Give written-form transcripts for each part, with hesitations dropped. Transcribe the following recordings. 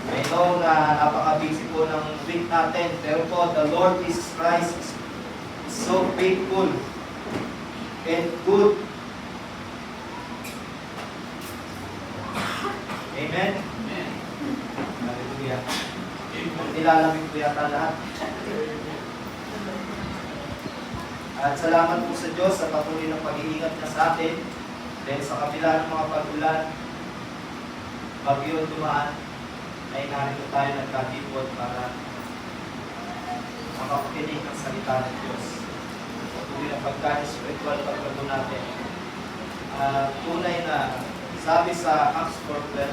I know na napaka-busy po ng week natin, pero po, the Lord Jesus Christ is so faithful and good. Amen? Amen. Hallelujah. Nilalamig po yata lahat. At salamat po sa Diyos sa patuloy ng pag-iingat niya sa atin. Dahil sa kabila ng mga pag-ulan, bagyo dumaan, ay narito tayo nagkatipon para makapakinig ng salita ng Diyos. Patuloy ng pagkain spiritual pagkago natin. Tunay na sabi sa Acts 4:12,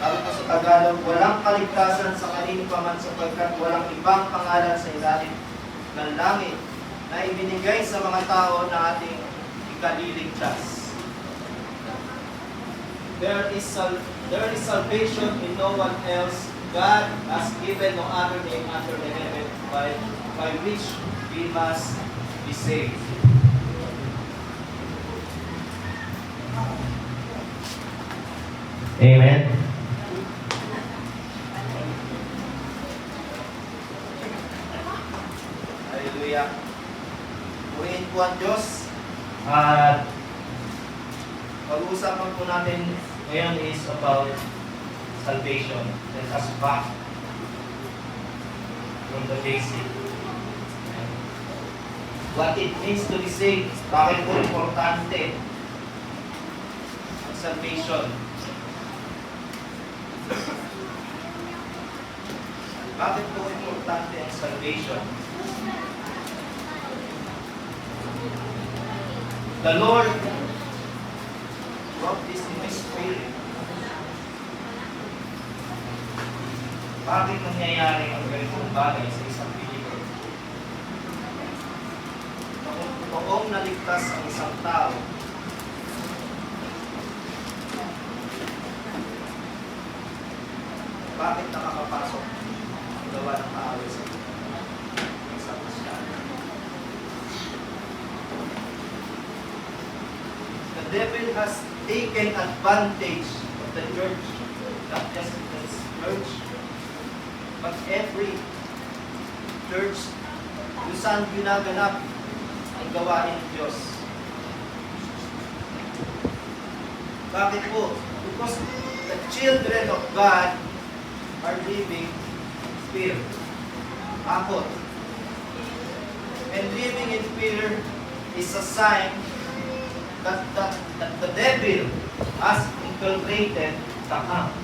sabi po sa Tagalog, walang kaligtasan sa kanino pa man sapagkat walang ibang pangalan sa ilalim ng langit na ibinigay sa mga tao na ating ikaliligtas. There is salvation in no one else. God has given no other name under the heaven by which we must be saved. Amen. Hallelujah. Purihin po ang Diyos. At pag-uusapan po natin ngayon is about salvation. Let us back from the basic. What it means to be saved. Bakit po importante ang salvation? Bakit po importante ang salvation? The Lord brought this in my spirit. Bakit nangyayari ang ganitong bagay sa isang believer? Kung totoong naligtas ang isang tao, bakit nakakapasok ang gawa ng kaaway sa isang Kristyano? The devil has taken advantage of the church, not just this church, but every church kung saan ginaganap ang gawain ng Diyos. Bakit po? Because the children of God are living fear, takot. And living in fear is a sign that the devil has infiltrated the camp.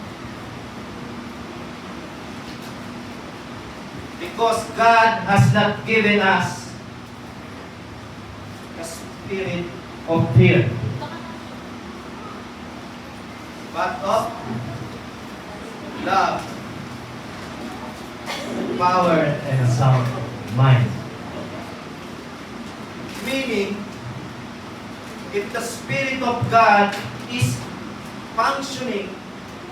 Because God has not given us a spirit of fear, but of love, power, and a sound mind. Meaning, if the Spirit of God is functioning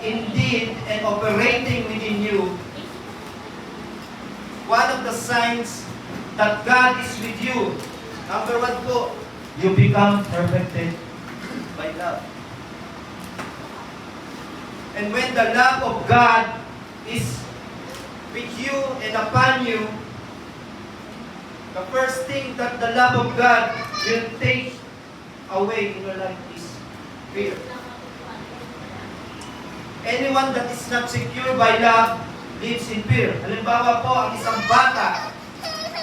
indeed and operating within you, one of the signs that God is with you, number one po, you become perfected by love. And when the love of God is with you and upon you, the first thing that the love of God will take away in your life is fear. Anyone that is not secure by love lives in fear. Halimbawa po, ang isang bata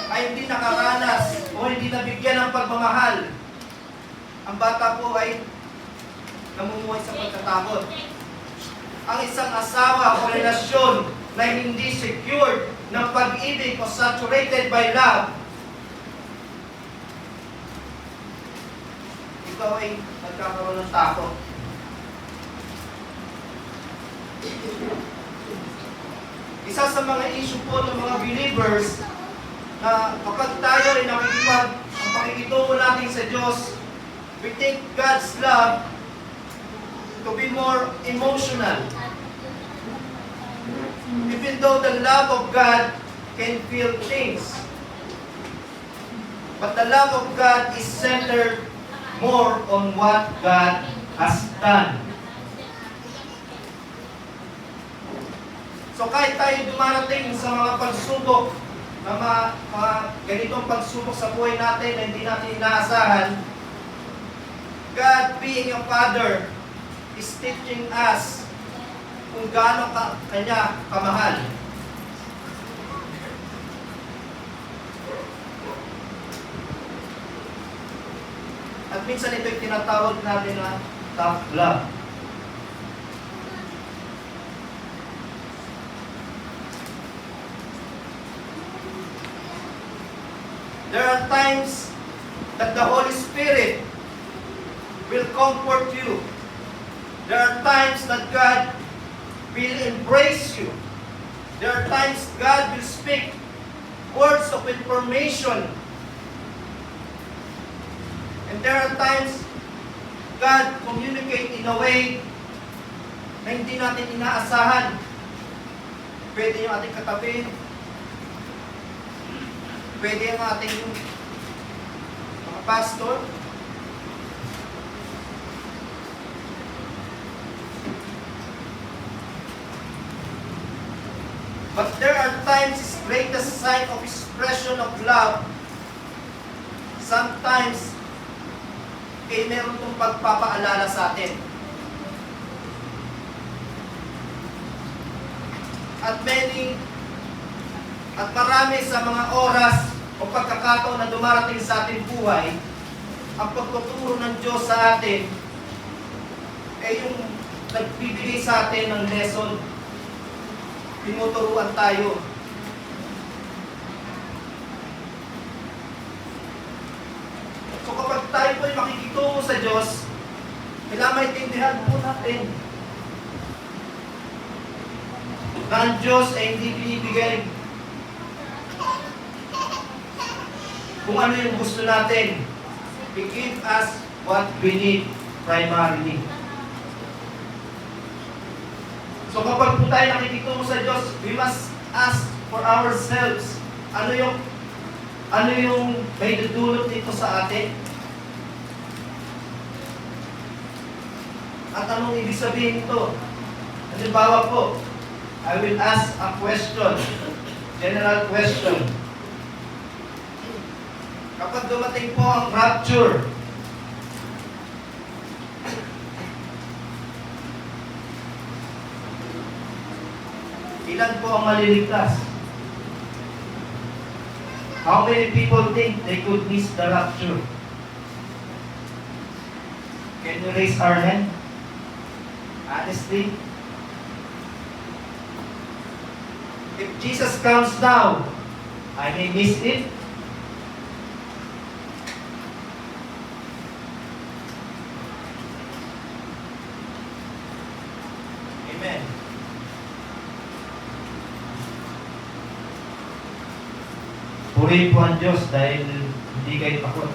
ay hindi nakaranas o hindi nabigyan ng pagmamahal. Ang bata po ay namumuhay sa pagkatakot. Ang isang asawa o relasyon na hindi secured ng pag-ibig o saturated by love, ikaw ay nagkakaroon ng takot. Isa sa mga issue po ng mga believers na kapag tayo ay nakikipag ang pakikitungo natin sa Diyos, we take God's love to be more emotional. Even though the love of God can feel things, but the love of God is centered more on what God has done. So kahit tayo dumarating sa mga pagsubok, na mga ganitong pagsubok sa buhay natin na hindi natin inaasahan, God being a Father is teaching us kung gaano Kanya kamahal. At minsan ito'y tinatawag natin na tough love. There are times that the Holy Spirit will comfort you. There are times that God will embrace you. There are times God will speak words of information. And there are times God communicate in a way na hindi natin inaasahan. Pwede yung ating katabi, pwede yung ating mga pastor, but there are times His greatest sign of expression of love, sometimes, meron itong pagpapaalala sa atin. At marami sa mga oras o pagkakataon na dumarating sa ating buhay, ang pagtuturo ng Diyos sa atin ay yung nagbibigay sa atin ng lesson. Tinuturuan tayo. So kapag tayo po ay makikitungo sa Diyos, kailangan maintindihan po natin na ang Diyos ay hindi binibigay kung ano yung gusto natin. He gives us what we need primarily. So kapag po tayo nakikitungo sa Diyos, we must ask for ourselves, ano yung may dudulot nito sa atin? At anong ibig sabihin ito? Halimbawa po, I will ask a question, general question. Kapag dumating po ang rapture, ilan po ang maliligtas? How many people think they could miss the rapture? Can you raise our hand? Honestly? If Jesus comes now, I may miss it. Amen. Purihin po ang Diyos dahil hindi kayo takot.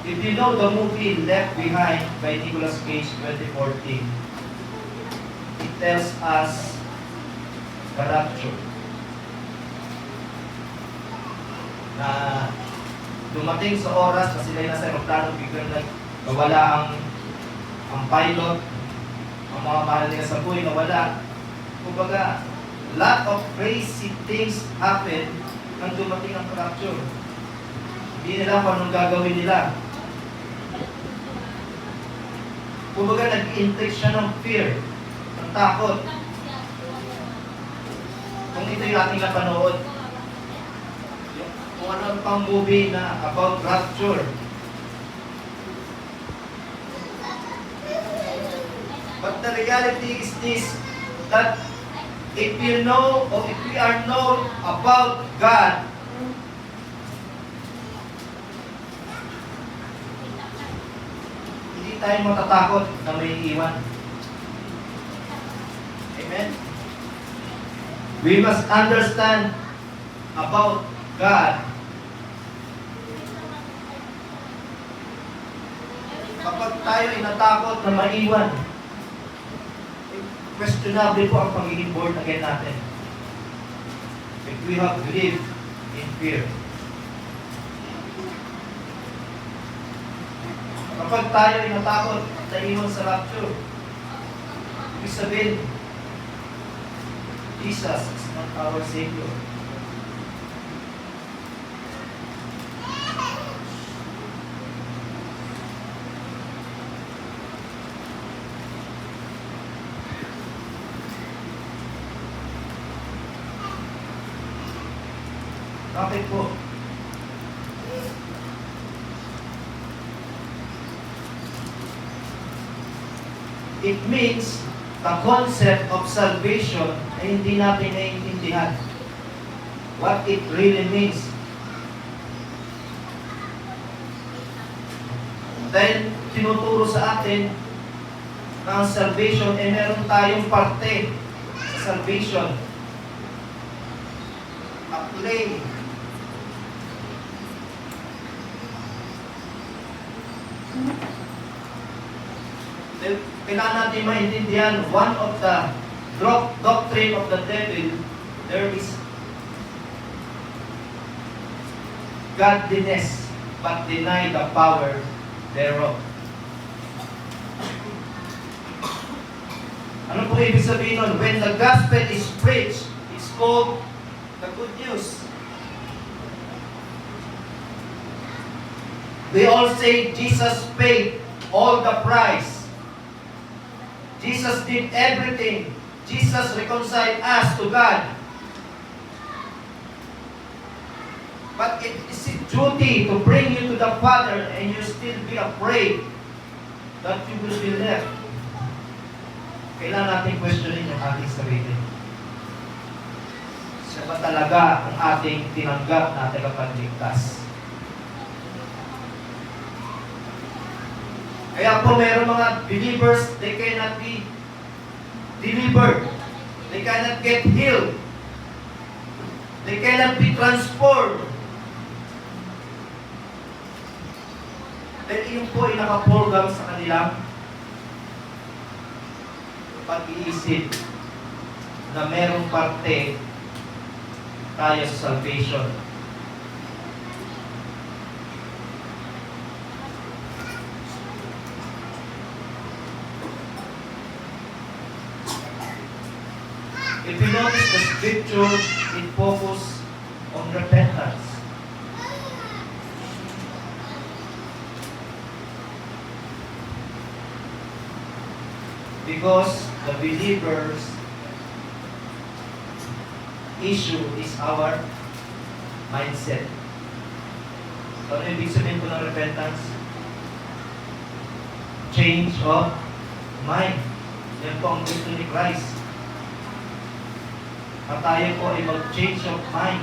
If you know the movie Left Behind by Nicolas Cage 2014, it tells us the rapture. Na dumating sa oras na sila nasa aeroplano, biglang nawala ang pilot, ang mga mahal nila sa buhay nawala. Kumbaga, lot of crazy things happen nang dumating ang rapture. Hindi nila kung anong gagawin nila. Kumbaga, nag-inflict siya ng fear, ng takot. Kung ito yung ating napanood, kung ano pang movie na about rapture. But the reality is this, that if you know or if we are known about God, hindi tayo matatakot na may iwan. Amen? We must understand about God Kapag tayo ay natakot na maiwan, questionable po ang pagiging born again natin. If we have lived in fear. Kapag tayo ay natakot na iwan sa rapture, ibig sabihin, Jesus is not our Savior. Bakit po? It means the concept of salvation ay hindi natin naiintindihan. What it really means. Dahil tinuturo sa atin na ang salvation ay meron tayong parte sa salvation. A play. Kailangan natin maintindihan, one of the doctrine of the devil, there is godliness, but deny the power thereof. Ano po ibig sabihin nun? When the gospel is preached, it's called the good news. We all say Jesus paid all the price. Jesus did everything. Jesus reconciled us to God. But it is a duty to bring you to the Father and you still be afraid that you will be left. Kailangan natin questionin yung ating sarili. Siya ba talaga ang ating tinanggap na tagapagligtas? Kaya po mayroong mga believers, they cannot be delivered. They cannot get healed. They cannot be transformed. Dahil yun po ay nakaprogram sa kanilang pag-iisip na merong parte tayo sa salvation. If you notice the scripture, it focuses on repentance. Because the believer's issue is our mindset. So, ano ibig sabihin po ng repentance? Change of mind. Yan po ang gusto ni Christ. At tayo po ay mag-change of mind.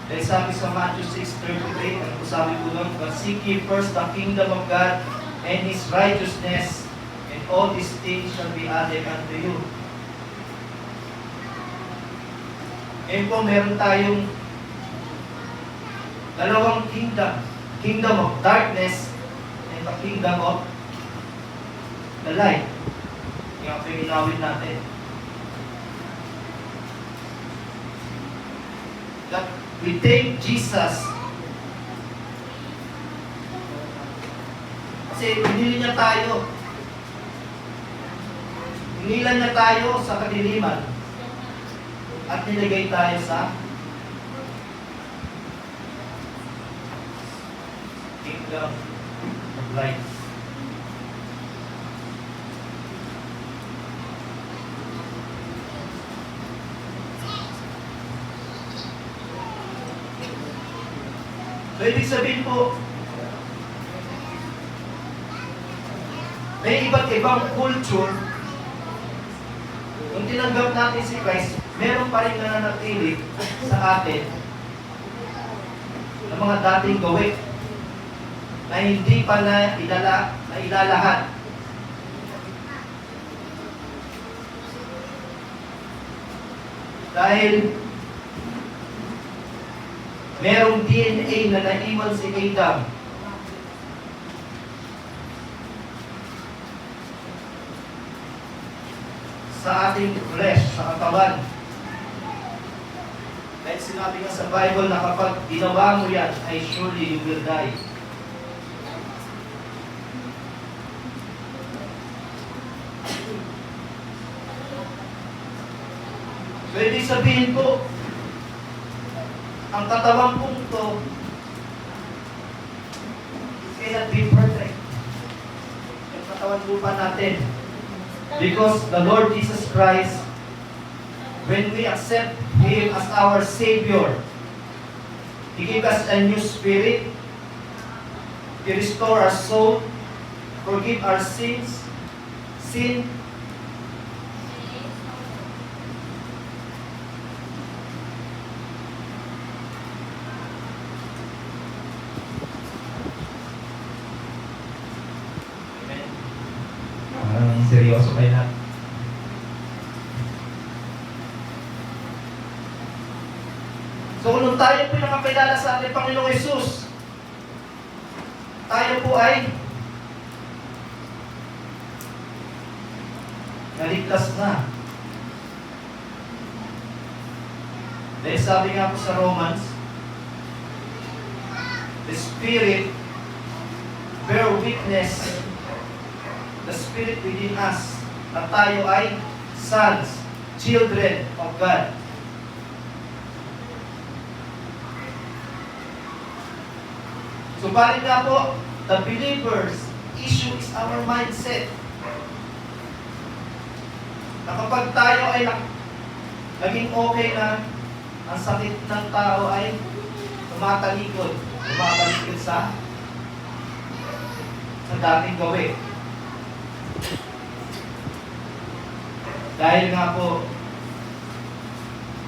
Dahil sabi sa Matthew 6:33, ano po sabi po doon? But seek ye first the kingdom of God and His righteousness, and all these things shall be added unto you. Ngayon po, meron tayong dalawang kingdom. Kingdom of darkness and the kingdom of the light. Yung pinginawin natin. That we take Jesus kasi pinili niya tayo. Inilan niya tayo sa kadiliman at nilagay tayo sa kingdom of light. So, ibig sabihin po, may iba't ibang culture. Kung tinanggap natin si Christ, meron pa rin nananatili sa atin ng mga dating gawin na hindi pa na ilalahat. Dahil merong DNA na naiwan si Adam. sa ating flesh, sa katawan. Kahit sinabi nga sa Bible na kapag ginawa mo yan, ay surely you will die. So, ibig sabihin ko, ang katawan kong ito, it cannot be perfect. Yung katawan lupa natin. Because the Lord Jesus Christ, when we accept Him as our Savior, He gave us a new spirit, He restore our soul, forgive our sin, seryoso kayo na. So kung tayo po nakakilala sa ating Panginoong Yesus, tayo po ay naligtas na. Dahil sabi nga po sa Romans, the Spirit bear witness, the Spirit within us, na tayo ay sons, children of God. So balik nga po, the believer's issue is our mindset. Na kapag tayo ay naging okay na, ang sakit ng tao ay tumatalikod sa dating gawin. Dahil nga po,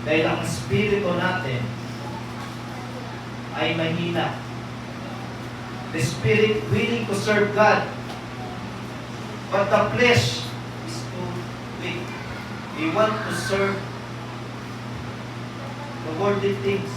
dahil ang espiritu natin ay mahina. The spirit willing to serve God, but the flesh is too weak. We want to serve the worldly things.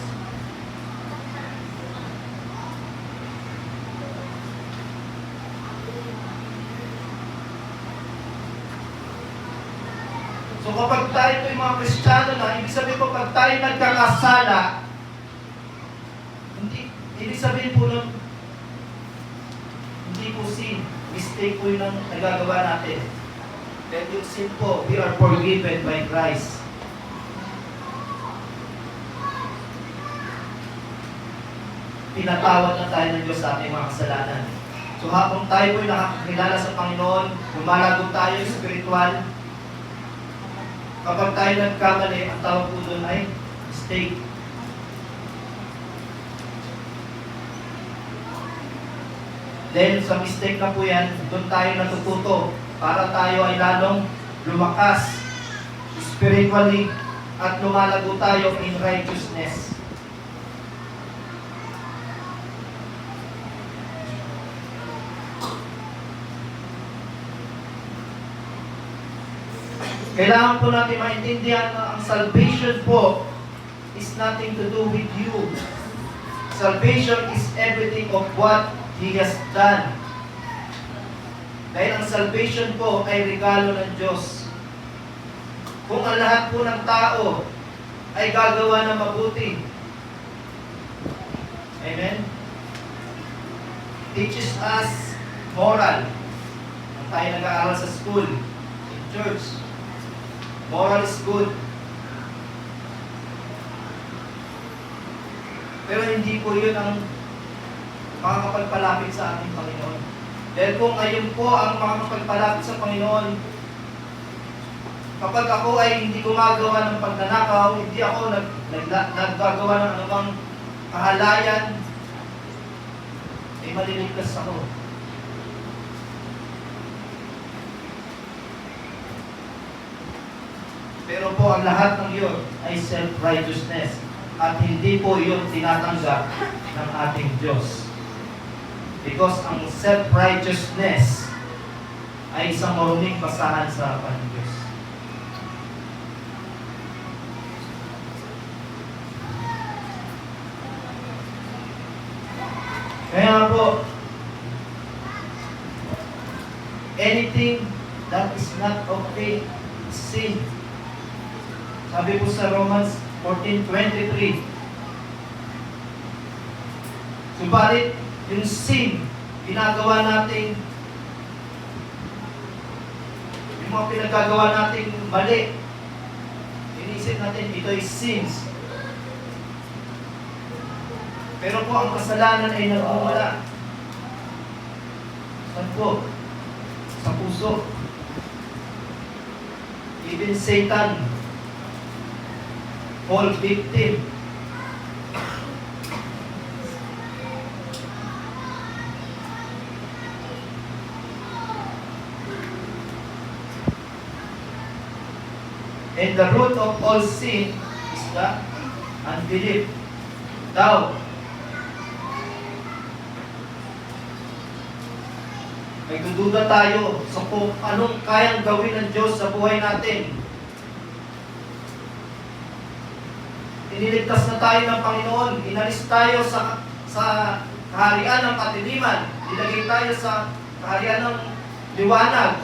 So kapag tayo po yung mga Kristiyano na, ibig sabihin po pag tayo nagkakasala, ibig sabihin po nun, hindi po sin, mistake po yun ang nagagawa natin. Then yung sin po, we are forgiven by Christ. Pinatawad na tayo ng Diyos sa ating mga kasalanan. So habang tayo po yung nakakilala sa Panginoon, lumalago tayo spiritual, kapag tayo nagkamali, ang tawag po doon ay mistake. Then, sa mistake na po yan, doon tayo natututo para tayo ay lalong lumakas spiritually at lumalago tayo in righteousness. Kailangan po natin maintindihan na ang salvation po is nothing to do with you. Salvation is everything of what He has done. Dahil ang salvation po ay regalo ng Diyos. Kung ang lahat po ng tao ay gagawa ng mabuti. Amen? Teaches us moral. Ang tayo nag-aaral sa school, in church. Moral is good. Pero hindi po yun ang makakapagpalapit sa ating Panginoon. Dahil kung ngayon po ang makakapagpalapit sa Panginoon, kapag ako ay hindi gumagawa ng pagnanakaw, hindi ako naggagawa ng anumang kahalayan, ay maliligtas ako. Pero po ang lahat ng iyon ay self-righteousness at hindi po iyon tinatanggap ng ating Diyos. Because ang self-righteousness ay isang maruming basahan sa harapan ng Diyos. Kaya po, anything that is not of faith sin. Sabi po sa Romans 14:23. Subalit, yung sin, ginagawa natin, yung mga pinagagawa natin mali, inisip natin ito ay sins. Pero po ang kasalanan ay nagmumula. Saan po? Sa puso. Even Satan, fall victim. And the root of all sin is the unbelief. Doubt. Nagdududa tayo sa kung anong kayang gawin ng Diyos sa buhay natin. Iniligtas na tayo ng Panginoon. Inalis tayo sa kaharian ng katiliman. Ilagay tayo sa kaharian ng liwanag.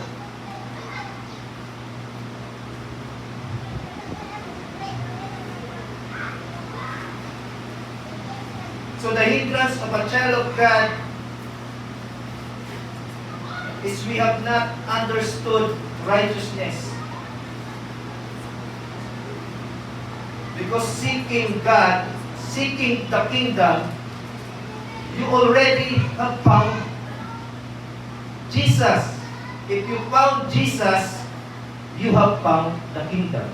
So the hindrance of a child of God is we have not understood righteousness. Because seeking God, seeking the kingdom, you already have found Jesus. If you found Jesus, you have found the kingdom.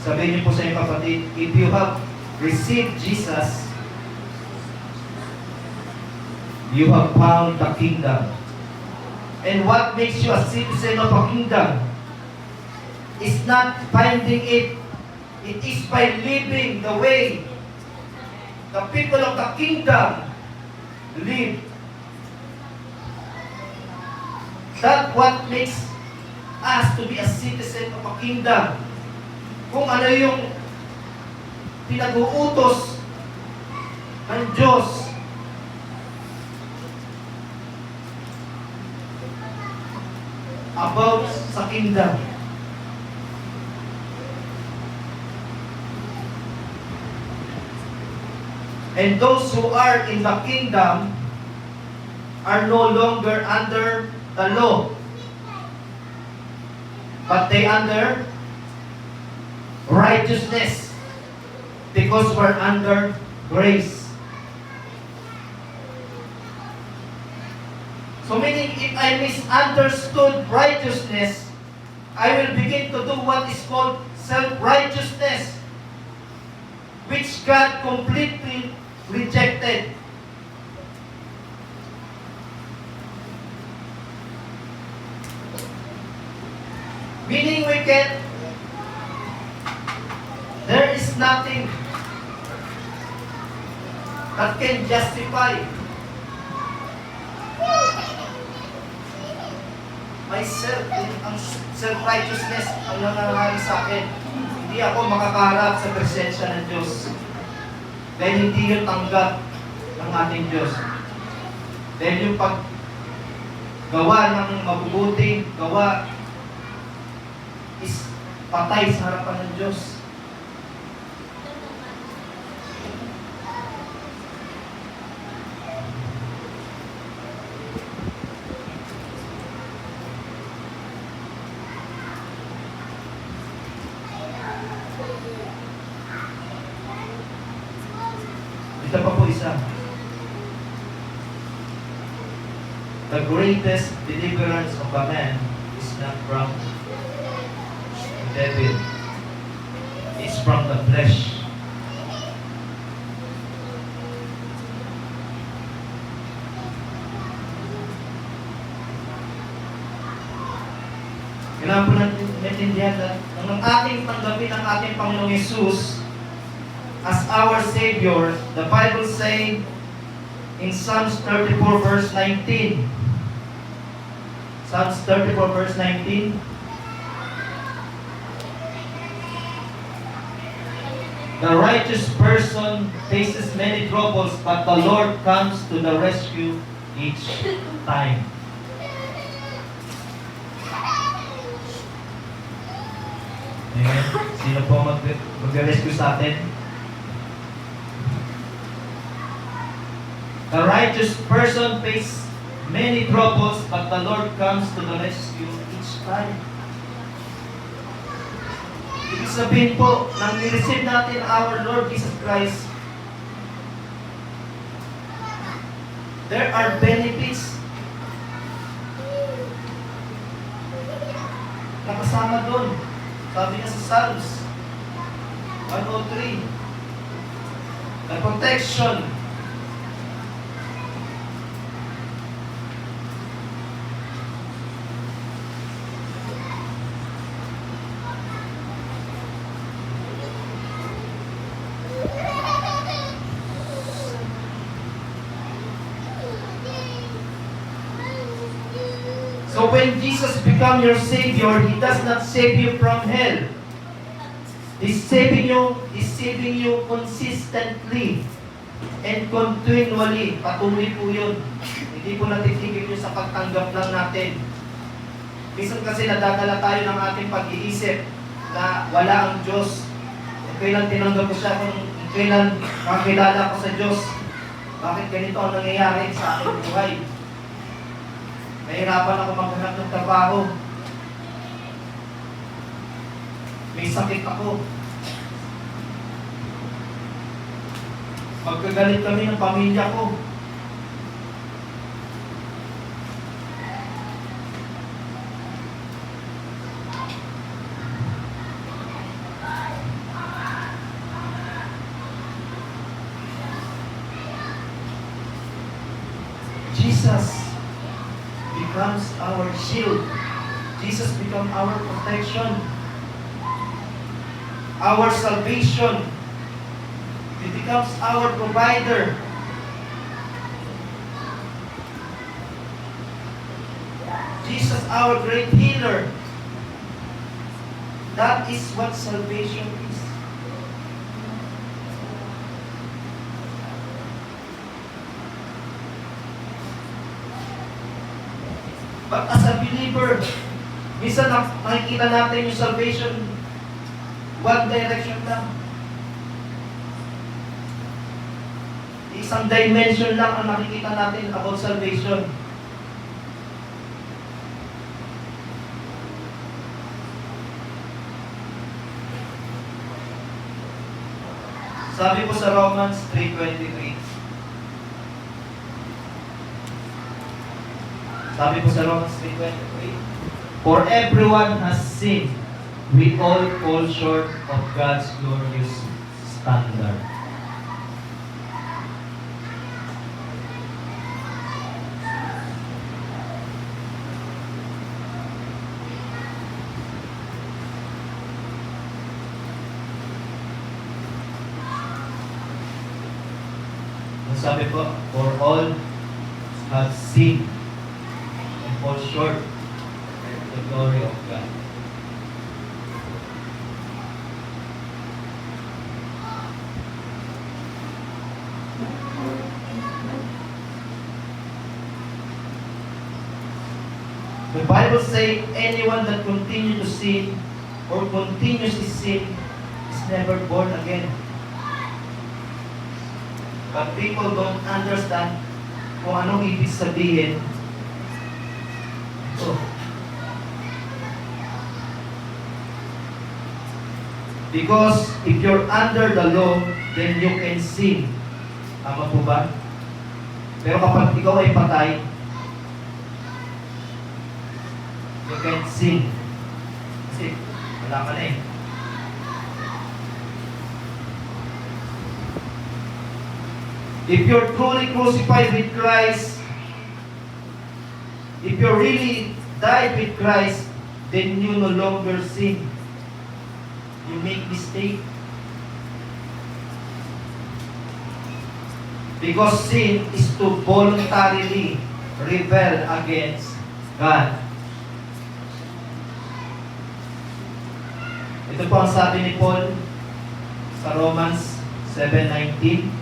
Sabihin niyo po sa inyong kapatid, if you have received Jesus, you have found the kingdom. And what makes you a citizen of a kingdom is not finding it. It is by living the way the people of the kingdom live. That's what makes us to be a citizen of a kingdom. Kung ano yung pinag-uutos ng Diyos about sa kingdom. And those who are in the kingdom are no longer under the law, but they under righteousness, because we're under grace. So meaning, if I misunderstood righteousness, I will begin to do what is called self-righteousness, which God completely rejected. Meaning there is nothing that can justify myself, ang self-righteousness ang nangyayari sa akin. Hindi ako makakaharap sa presensya ng Diyos. Dahil hindi yun tanggap ng ating Diyos. Dahil yung paggawa ng mabubuting gawa is patay sa harapan ng Diyos. Ito pa po isa. The greatest deliverance of a man is not from the devil. It's from the flesh. Kailangan po natin maintindihan na nang ating tanggapin ang ating Panginoong Yesus as our Savior, the Bible says in Psalms 34 verse 19. Psalms 34 verse 19. The righteous person faces many troubles, but the Lord comes to the rescue each time. Amen. Sino po mag-rescue sa atin? The righteous person faces many troubles, but the Lord comes to the rescue each time. Ibig sabihin po, nang nireceive natin our Lord Jesus Christ, there are benefits. Nakasama doon. Sabi niya sa Psalms 103, the protection, so when Jesus becomes your Savior, He does not save you from hell. He's saving you consistently and continually. Patuloy po yun. Hindi po natitigil yun sa pagtanggap lang natin. Minsan kasi nadadala tayo ng ating pag-iisip na wala ang Diyos. Kailan tinanggap ko siya, kung kailan makakilala ko sa Diyos. Bakit ganito ang nangyayari sa aking buhay? Nahirapan ako maghanap ng trabaho. May sakit ako. Magkagalit kami ng pamilya ko. Jesus becomes our shield. Jesus becomes our protection, our salvation. He becomes our provider. Jesus, our great healer. That is what salvation is. But as a believer, minsan nakikita natin yung salvation, one direction lang. Isang dimension lang ang nakikita natin about salvation. Sabi po sa Romans 3:23. Sabi po sa Romans 3:23, for everyone has sinned, we all fall short of God's glorious standard. Sabi po, for all have sinned and fall short of the glory of God. The Bible says anyone that continues to sin or continues to sin is never born again. But people don't understand kung anong ibig sabihin ito. Because if you're under the law, then you can sin. Tama po ba? Pero kapag ikaw ay patay, you can't sin. Kasi wala ka na eh. If you're truly crucified with Christ, if you really died with Christ, then you no longer sin. You make mistake. Because sin is to voluntarily rebel against God. Ito po ang sabi ni Paul sa Romans 7:19.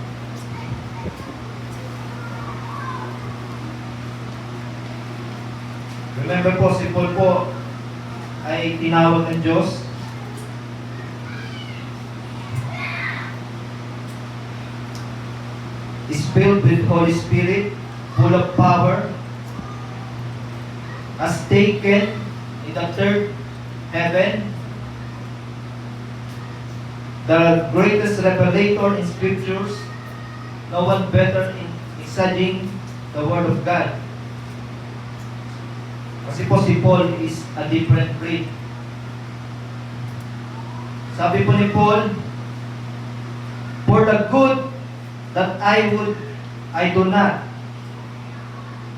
Remember po, si Paul po ay tinawag ng Diyos is filled with Holy Spirit, full of power, has taken in the third heaven, the greatest revelator in scriptures, no one better in studying the Word of God. Kasi po si Paul is a different breed. Sabi po ni Paul, for the good that I do not,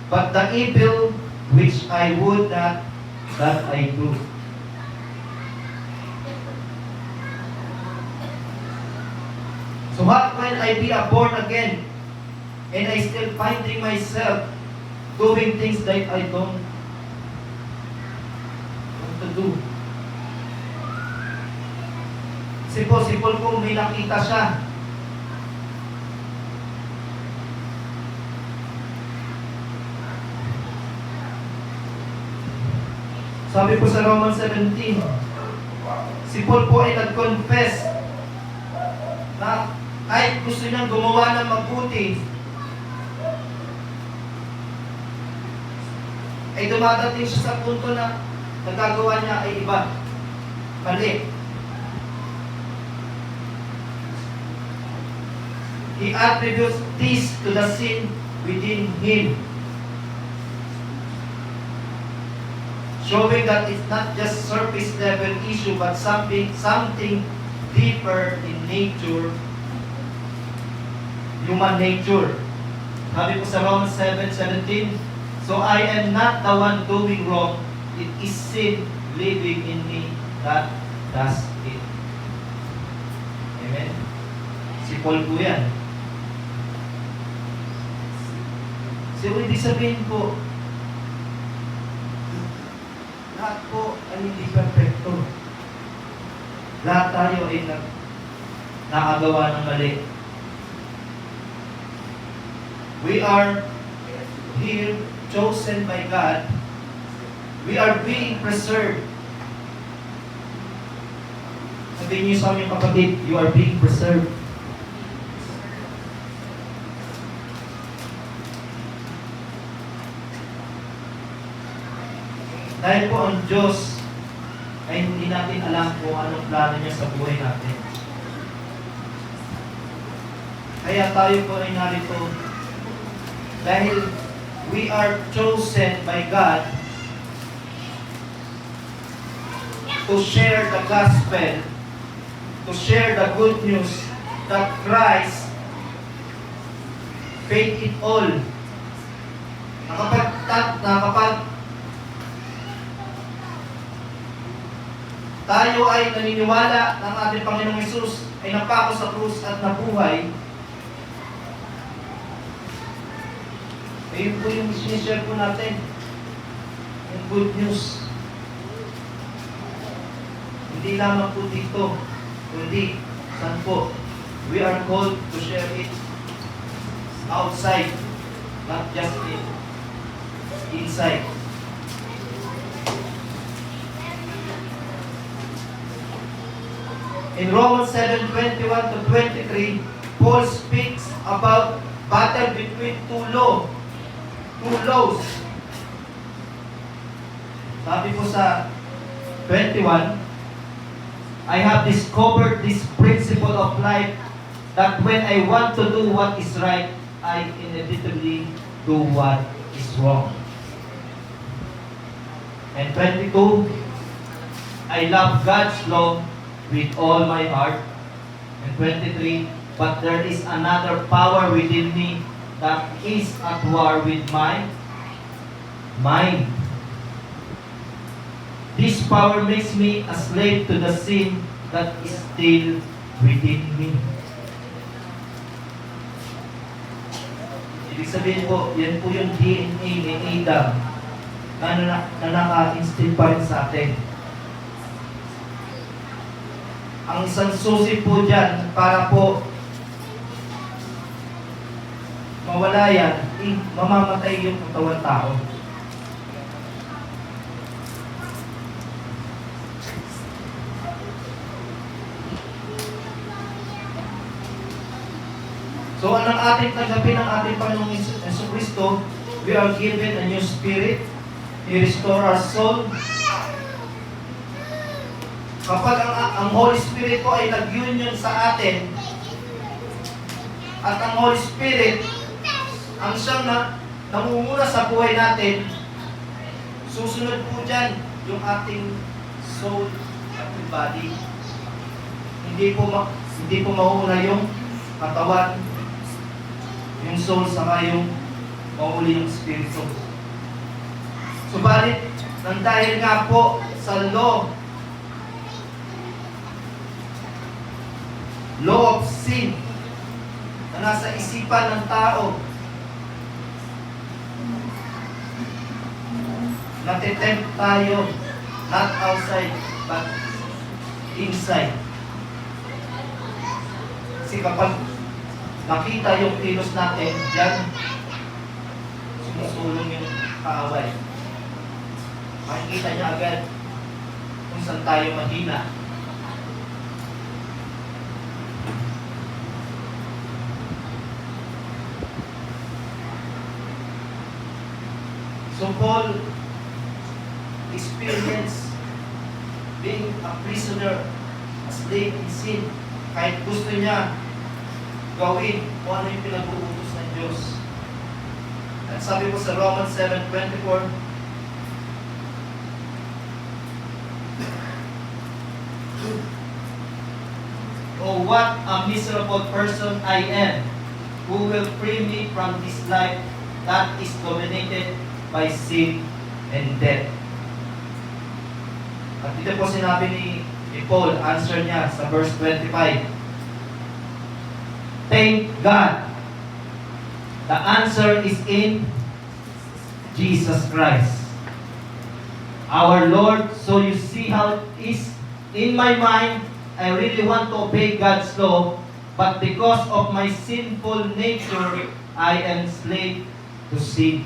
but the evil which I would not, that I do. So what when I be a born again, and I still finding myself doing things that I don't want to do? Si Paul kung may nakita siya. Sabi po sa Romans 17, si Paul po ay nag-confess na kahit gusto niyang gumawa ng mabuti, ay dumadating siya sa punto na nagagawa niya ay iba. Mali. He attributes this to the sin within him, showing that it's not just surface level issue but something deeper in nature, human nature. Sabi po sa Romans 7:17, so I am not the one doing wrong, it is sin living in me that does it. Amen? Si Paul po yan. So ibig sabihin po, lahat po ay hindi perfecto. Lahat tayo ay nakagawa ng mali. We are here chosen by God. We are being preserved. Sabihin niyo sa aming kapatid, you are being preserved. Dahil po ang Diyos ay hindi natin alam kung anong plano niya sa buhay natin. Kaya tayo po ay narito dahil we are chosen by God to share the gospel, to share the good news that Christ paid it all. Nakapag tayo ay naniniwala ng ating Panginoong Hesus ay napako sa krus at nabuhay, ayun po yung sinishare po natin, yung good news. Hindi lamang po dito, kundi saan po? We are called to share it outside, not just inside. In Romans 7:21 to 23, Paul speaks about battle between two laws. Sabi po sa 21, I have discovered this principle of life, that when I want to do what is right, I inevitably do what is wrong. And 22, I love God's law with all my heart. And 23, but there is another power within me that is at war with my mind. This power makes me a slave to the sin that is still within me. Ibig sabihin po, yan po yung DNA ni Adam na naka-instill pa rin sa atin. Ang isang susi po dyan para po mawala yan, mamamatay yung katawan tao. So So, anong ating tanggapin ng ating Panginoong Jesucristo, we are given a new spirit. He restore our soul. Kapag ang Holy Spirit po ay nag-union sa atin, at ang Holy Spirit, ang siyang namumuna sa buhay natin, susunod po dyan yung ating soul at body. Hindi po mauuna yung katawan, yung soul, saka yung mauli yung spirito. Subalit, nang dahil nga po sa law of sin na nasa isipan ng tao, natitempt tayo not outside but inside. Kasi kapag nakita yung kilos natin, diyan sumusulong yung kaaway. Makikita niya agad kung saan tayo mahina. So Paul experienced being a prisoner, a slave in sin. Kahit gusto niya gawin kung ano yung pinag-uutos ng Diyos. At sabi ko sa Romans 7:24, oh, what a miserable person I am! Who will free me from this life that is dominated by sin and death? At dito po sinabi ni Paul, answer niya sa verse 25. Thank God. The answer is in Jesus Christ, our Lord. So you see how it is in my mind. I really want to obey God's law, but because of my sinful nature, I am slave to sin.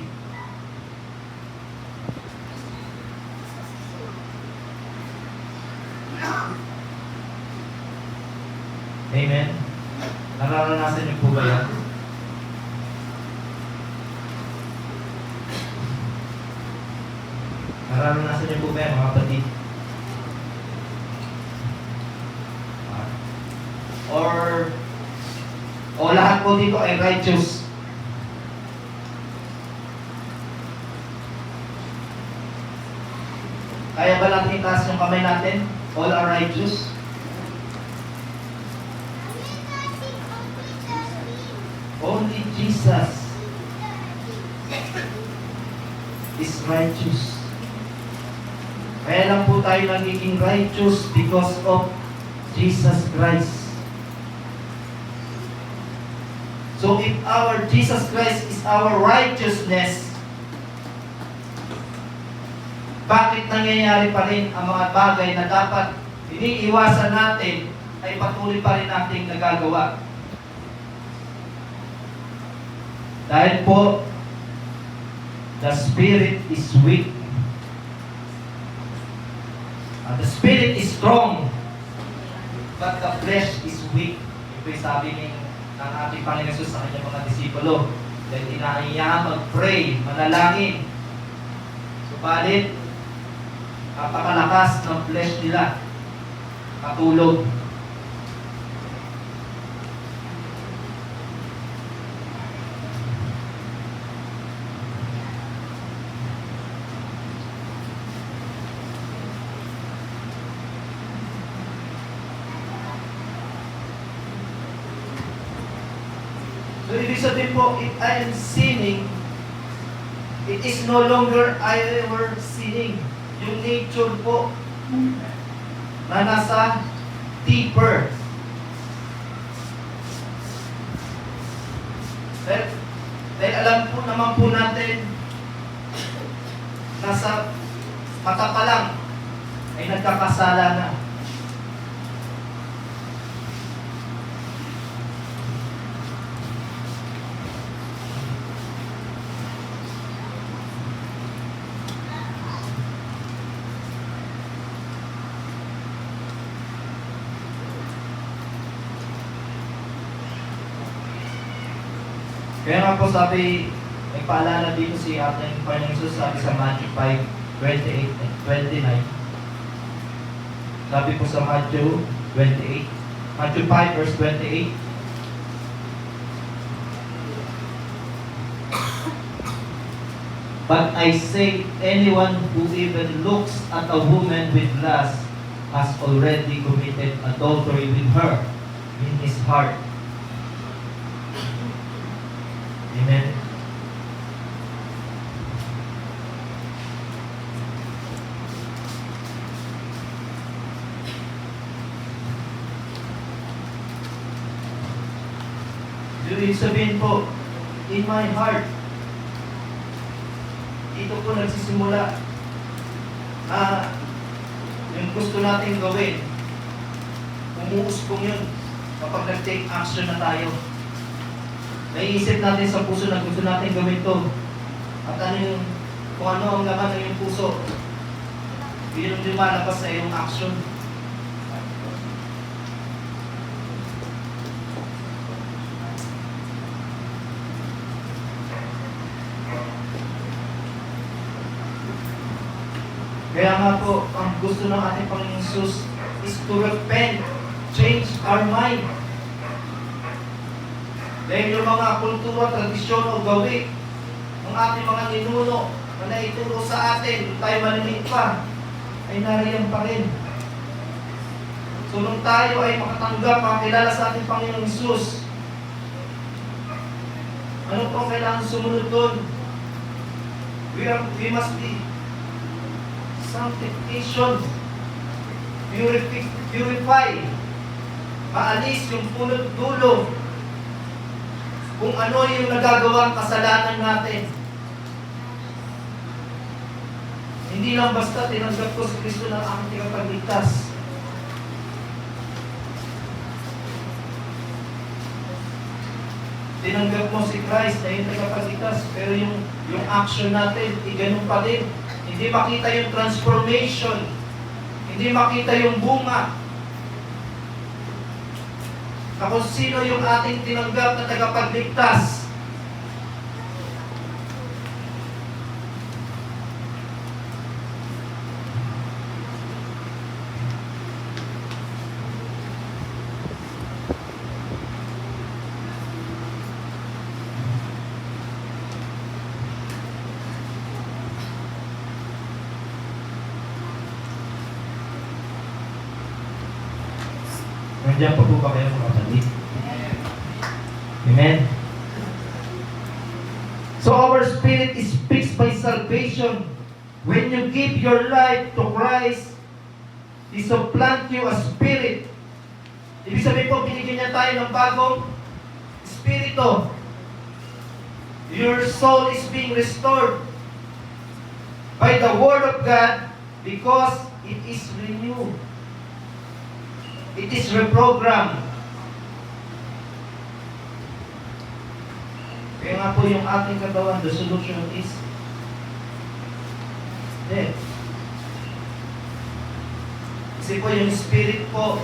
Amen. Nararanasan niyo po ba yan? Nararanasan niyo po ba yan, mga kapatid? O lahat po dito ay righteous. Kaya ba natin itaas yung kamay natin? All are righteous? Only Jesus is righteous. Kaya lang po tayo nagiging righteous because of Jesus Christ. So if our Jesus Christ is our righteousness, bakit nangyayari pa rin ang mga bagay na dapat iniiwasan natin ay patuloy pa rin nating nagagawa? Dahil po, the spirit is weak. The spirit is strong, but the flesh is weak. Ito yung sabi ng ating Panginoon Jesus sa kanyang mga disipulo. Dahil inahiya mag-pray, manalangin. Subalit, napakalakas ng flesh nila. Katulog. So, ibig sabihin po, if I am sinning, it is no longer I were sinning. Yung nature po na nasa deeper. Dahil alam po naman po natin, nasa mata pa lang ay nagkakasala na. Kaya nga po sabi, nagpaalala dito si ating Panginoon Jesus, sabi sa Matthew 5:28 and 29. Sabi po sa Matthew 28, Matthew 5 verse 28. But I say, anyone who even looks at a woman with lust has already committed adultery with her in his heart. Amen. Ibig sabihin po, in my heart, dito po nagsisimula yung gusto natin gawin. Umuusbong yun kapag nag-take action na tayo. Naiisip natin sa puso na gusto natin gawin to. At kung ano ang laman ng iyong puso, yun yung lumalabas sa iyong action. Kaya nga po, ang gusto ng ating Panginoon Jesus is to repent, change our mind. Dahil yung mga kultura, tradisyon o gawi ng ating mga ninuno na naituro sa atin, tayo maliliit pa, ay nariyan pa rin. So nung tayo ay makatanggap, makakilala sa ating Panginoon Jesus, ano pong kailangan sumunod doon? We must be sanctification, purify, maalis yung punot dulo kung ano yung nagagawang kasalanan natin. Hindi lang basta tinanggap ko si Kristo ng aking tagapagligtas. Tinanggap mo si Christ na yung tagapagligtas, pero yung action natin, ganun pa din. Hindi makita yung transformation. Hindi makita yung bunga. Na kung sino yung ating tinanggap na tagapagligtas. Nandiyan pa po ba kayo mga kapatid? Amen. So our spirit is fixed by salvation. When you give your life to Christ, He supplant you a spirit. Ibig sabihin po, binigyan niya tayo ng bagong spirito. Your soul is being restored by the Word of God because it is renewed. It is reprogrammed. Kaya nga po yung ating katawan, the solution is death. Kasi po yung spirit po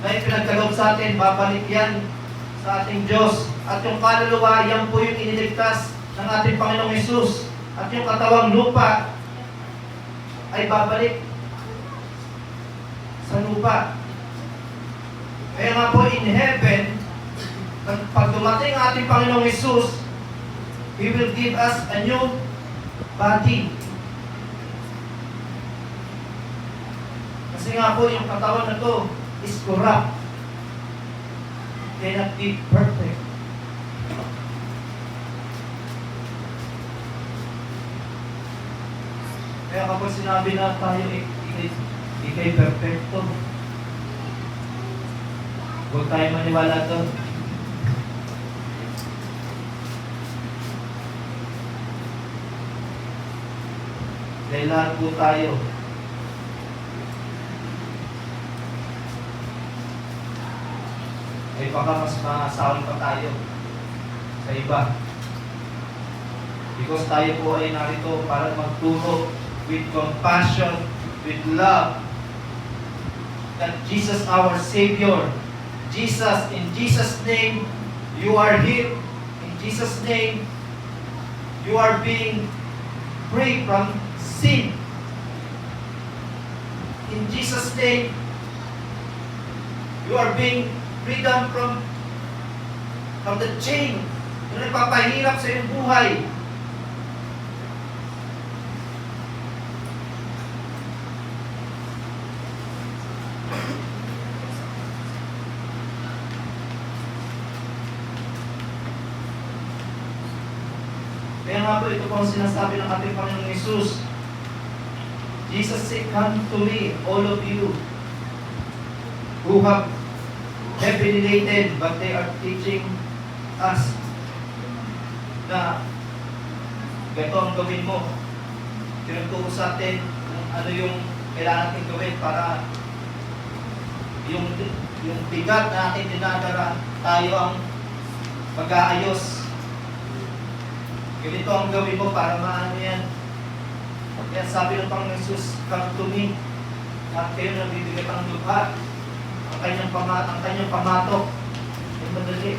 na ipinagkaloob sa atin, babalik yan sa ating Diyos. At yung kaluluwa, yan po yung iniligtas ng ating Panginoong Hesus. At yung katawang lupa ay babalik sa lupa. Kaya nga po in heaven, pag dumating ang ating Panginoong Hesus, He will give us a new body. Kasi nga po yung katawan na to is corrupt. Cannot be perfect. Kaya kapag sinabi na tayo ikay perfecto, huwag tayo maniwala doon. Dahil lahat po tayo ay baka mas masawi pa tayo sa iba. Because tayo po ay narito para magturo with compassion, with love, that Jesus our Savior, Jesus, in Jesus' name, you are healed. In Jesus' name, you are being free from sin. In Jesus' name, you are being freedom from the chain. Yung nagpapahirap sa iyong buhay. Kaya nga po, ito po ang sinasabi ng ating Panginoong Jesus. Jesus said, "Come to me, all of you who have heavily laden," but they are teaching us na ganito ang gawin mo. Tinuturo sa atin kung ano yung kailangan natin gawin para yung bigat na ating dinadala, tayo ang mag-aayos. Ganito ang gawin mo para maano yan. Kaya sabi ng Panginoon Jesus, "Come to me," at kayo nabibigay ng lupa. Ang kanyang pamatok. Yung madali.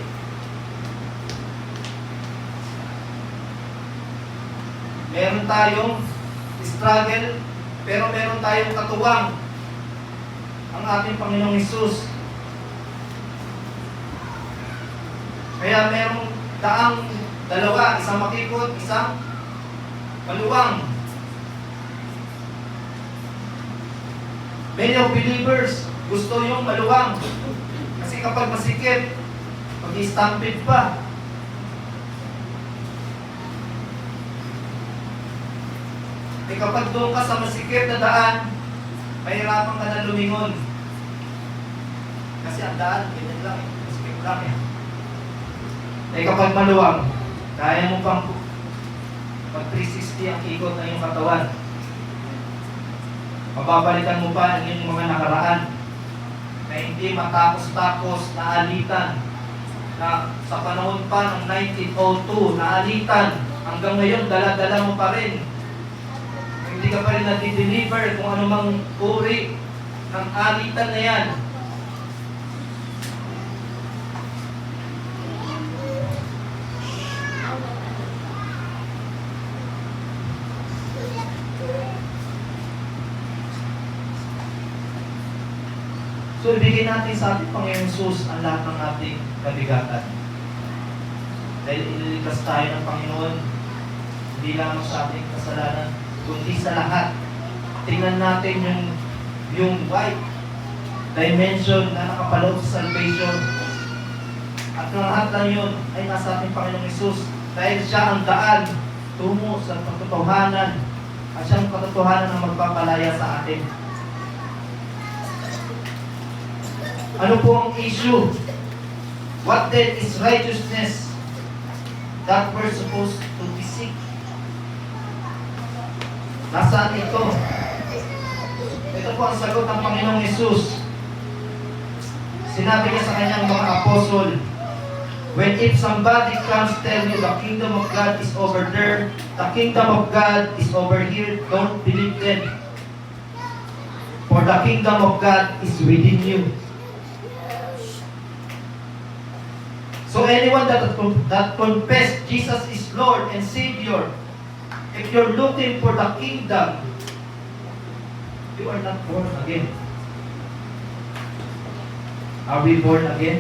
Meron tayong struggle, pero meron tayong katuwang. Ang ating Panginoong Jesus. Kaya merong daang dalawa, isang makikot, isang maluwang. Many of believers gusto yung maluwang. Kasi kapag masikip, mag-stampede pa. E kapag doon ka sa masikip na daan, mahirapan ka na lumingon. Kasi ang daan, ganyan lang eh. Masikip lang eh. Eh kapag maluwang, kaya mo pang pag 360 ang ikot ng iyong katawan. Mababalikan mo pa ang iyong mga nakaraan na hindi matapos-tapos na alitan na sa panahon pa ng 1902 na alitan hanggang ngayon dala-dala mo pa rin. Hindi ka pa rin nadi-deliver kung anumang uri ng alitan na yan. So, ibigay natin sa ating Panginoong Jesus ang lahat ng ating kabigatan. Dahil ililigtas tayo ng Panginoon, hindi lamang sa ating kasalanan, kundi sa lahat. Tingnan natin yung white dimension na nakapaloob sa salvation. At lahat lang yun ay nasa ating Panginoong Jesus. Dahil siya ang daan tungo sa katotohanan at siya ang katotohanan na magpapalaya sa atin. Ano po ang issue? What then is righteousness that we're supposed to be seek? Nasaan ito? Ito po ang sagot ng Panginoong Jesus. Sinabi niya sa kanyang mga apostol, "When if somebody comes tell you the kingdom of God is over there, the kingdom of God is over here, don't believe them. For the kingdom of God is within you." So anyone that confess Jesus is Lord and Savior, if you're looking for the kingdom, you are not born again. Are we born again?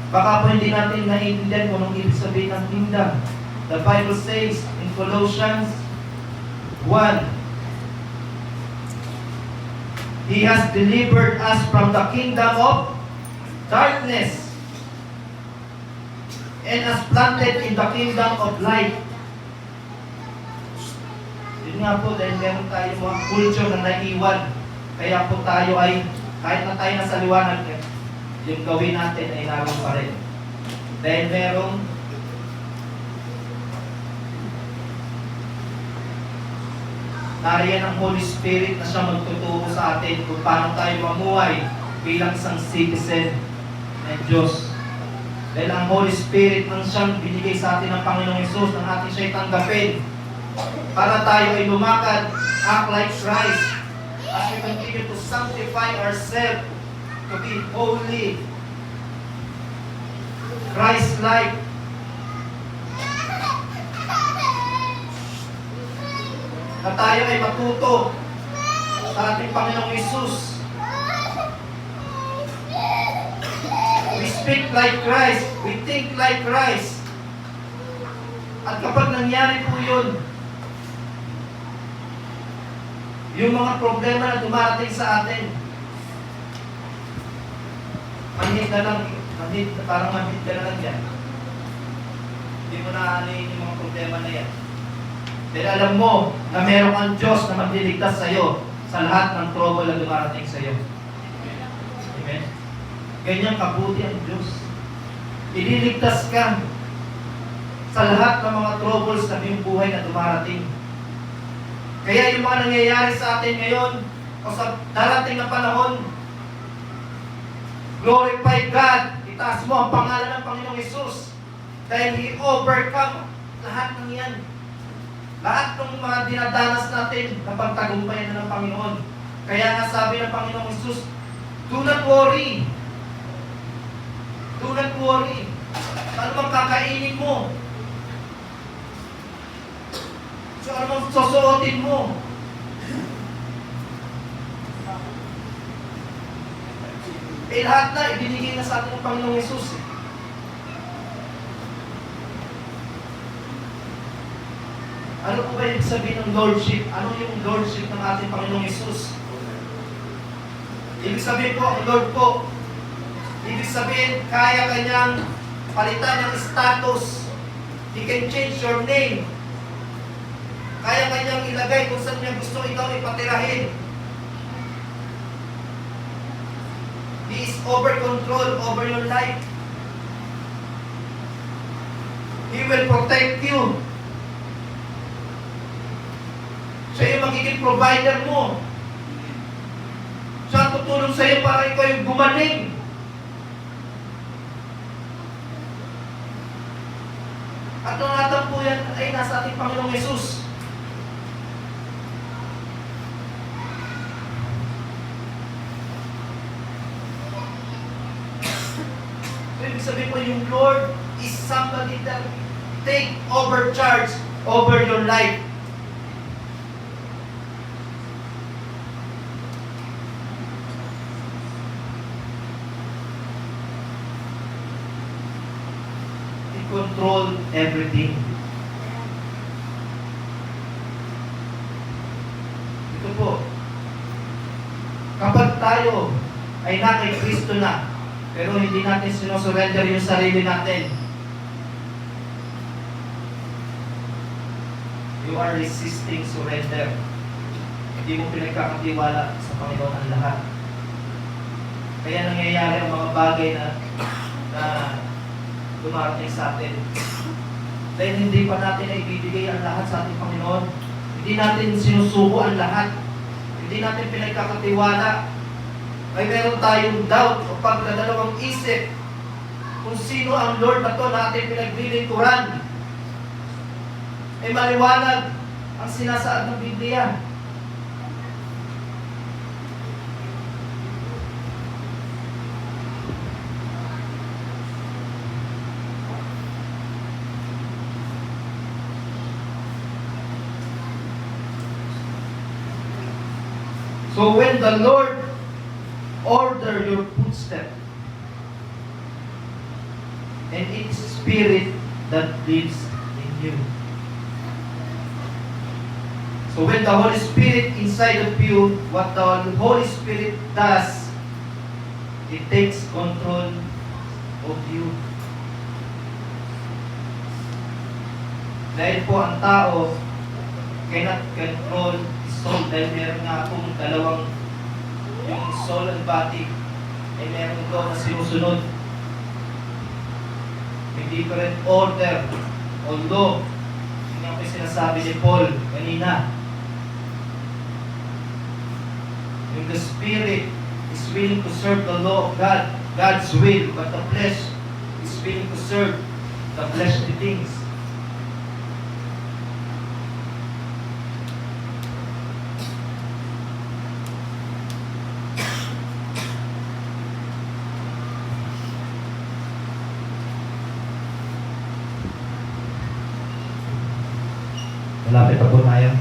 Baka po hindi natin naiintindihan kung anong ibig sabihin ng kingdom. The Bible says in Colossians 1, He has delivered us from the kingdom of darkness and has planted in the kingdom of light. Yun nga po, dahil meron tayo mga culture na naiiwan. Kaya po tayo ay, kahit na tayo nasa liwanag, yung gawin natin ay naroon pa rin. Dahil merong nariyan ang Holy Spirit na siya magtuturo sa atin kung paano tayo mamuhay bilang isang citizen ng Diyos. Dahil ang Holy Spirit ang siyang binigay sa atin ng Panginoong Hesus nang atin siya'y tanggapin para tayo ay lumakad, act like Christ as we continue to sanctify ourselves to be holy, Christ-like. Na tayo ay matuto sa ating Panginoong Hesus. We speak like Christ. We think like Christ. At kapag nangyari po yun, yung mga problema na dumarating sa atin, manhid na lang, parang manhid ka na lang yan. Hindi mo naanin yung mga problema na yan. Dahil alam mo na meron kang Diyos na magliligtas sa'yo sa lahat ng trouble na dumarating sa'yo. Amen? Ganyan kabuti ang Diyos. Ililigtas ka sa lahat ng mga troubles na iyong buhay na dumarating. Kaya yung mga nangyayari sa atin ngayon o sa darating na panahon, glorify God. Itaas mo ang pangalan ng Panginoong Hesus dahil He overcome lahat ng yan. Lahat ng mga dinadanas natin na pagtagumpayan na ng Panginoon. Kaya nga sabi ng Panginoong Hesus, do not worry. Do not worry. Ano bang kakainin mo? So ano bang susuotin mo? Eh lahat na, ibinigay na sa atin ng Panginoong Hesus. Ano po ba ibig sabihin ng Lordship? Ano yung Lordship ng ating Panginoong Hesus? Ibig sabihin po, ang Lord po, ibig sabihin, kaya kanyang palitan ng status. He can change your name. Kaya kanyang ilagay kung saan niya gusto ikaw ipatirahin. He is over control over your life. He will protect you. Siya yung magiging provider mo. Siya ang tutulong sa iyo para ikaw yung gumaling. At ang natin po yan ay nasa ating Panginoong Hesus. So, ibig sabihin po yung Lord is somebody that take over charge over your life. Control everything. Ito po, kapag tayo ay na kay Kristo na, pero hindi natin sinusurrender yung sarili natin, you are resisting surrender. Hindi mo pinagkakatiwala sa Panginoon ang lahat. Kaya nangyayari ang mga bagay na dumarating sa atin. Dahil hindi pa natin ay ibibigay ang lahat sa ating Panginoon. Hindi natin sinusuko ang lahat. Hindi natin pinagkakatiwala. May meron tayong doubt o pagdadalawang isip kung sino ang Lord na to na ating pinaglilingkuran. Ay maliwanag ang sinasaad ng Biblia. So when the Lord order your footstep, and it's Spirit that lives in you. So when the Holy Spirit inside of you, what the Holy Spirit does, it takes control of you. Dahil po ang tao cannot control soul, dahil meron nga pong dalawang, yung soul and body, ay meron ito na sinusunod. May different order. Although, yun nga po yung sinasabi ni Paul kanina, yung the spirit is willing to serve the law of God, God's will, but the flesh is willing to serve the fleshly things. Malapit na po tayo.